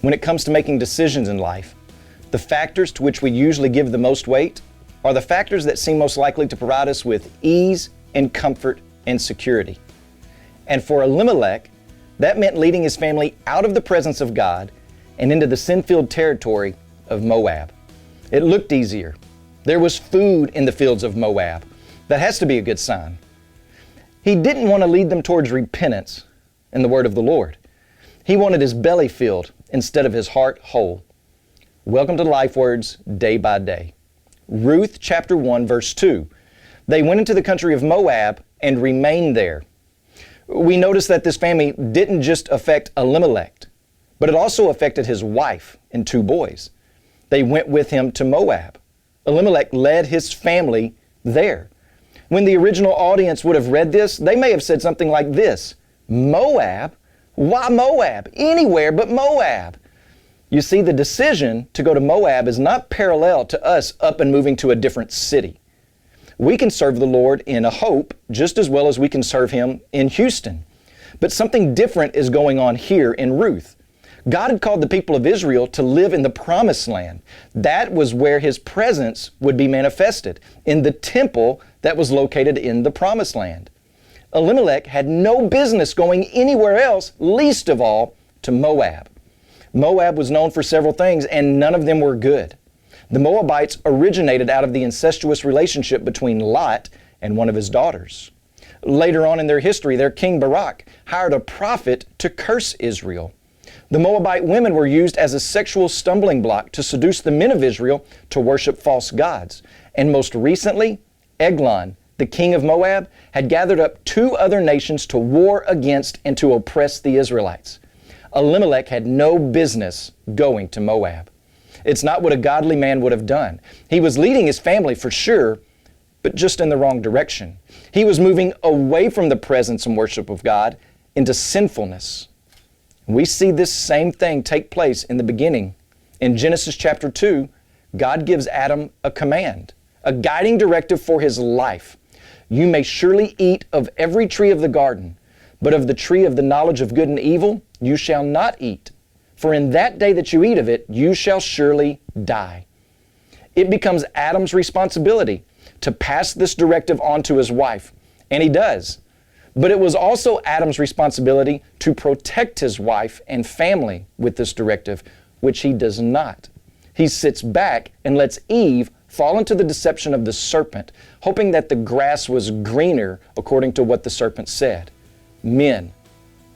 When it comes to making decisions in life, the factors to which we usually give the most weight are the factors that seem most likely to provide us with ease and comfort and security. And for Elimelech, that meant leading his family out of the presence of God and into the sin-filled territory of Moab. It looked easier. There was food in the fields of Moab. That has to be a good sign. He didn't want to lead them towards repentance in the word of the Lord. He wanted his belly filled instead of his heart whole. Welcome to Life Words Day by Day. Ruth chapter 1 verse 2. They went into the country of Moab and remained there. We notice that this family didn't just affect Elimelech, but it also affected his wife and 2 boys. They went with him to Moab. Elimelech led his family there. When the original audience would have read this, they may have said something like this: Moab? Why Moab? Anywhere but Moab. You see, the decision to go to Moab is not parallel to us up and moving to a different city. We can serve the Lord in a Hope just as well as we can serve Him in Houston. But something different is going on here in Ruth. God had called the people of Israel to live in the Promised Land. That was where His presence would be manifested, in the temple that was located in the Promised Land. Elimelech had no business going anywhere else, least of all to Moab. Moab was known for several things, and none of them were good. The Moabites originated out of the incestuous relationship between Lot and one of his daughters. Later on in their history, their king Barak hired a prophet to curse Israel. The Moabite women were used as a sexual stumbling block to seduce the men of Israel to worship false gods. And most recently, Eglon, the king of Moab, had gathered up 2 other nations to war against and to oppress the Israelites. Elimelech had no business going to Moab. It's not what a godly man would have done. He was leading his family for sure, but just in the wrong direction. He was moving away from the presence and worship of God into sinfulness. We see this same thing take place in the beginning. In Genesis chapter 2, God gives Adam a command, a guiding directive for his life. You may surely eat of every tree of the garden, but of the tree of the knowledge of good and evil you shall not eat. For in that day that you eat of it, you shall surely die. It becomes Adam's responsibility to pass this directive on to his wife, and he does. But it was also Adam's responsibility to protect his wife and family with this directive, which he does not. He sits back and lets Eve fall into the deception of the serpent, hoping that the grass was greener according to what the serpent said. Men,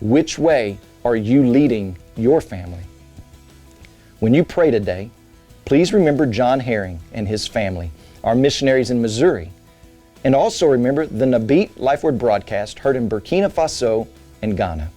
which way are you leading your family? When you pray today, please remember John Herring and his family, our missionaries in Missouri. And also remember the Nabit Life Word broadcast heard in Burkina Faso and Ghana.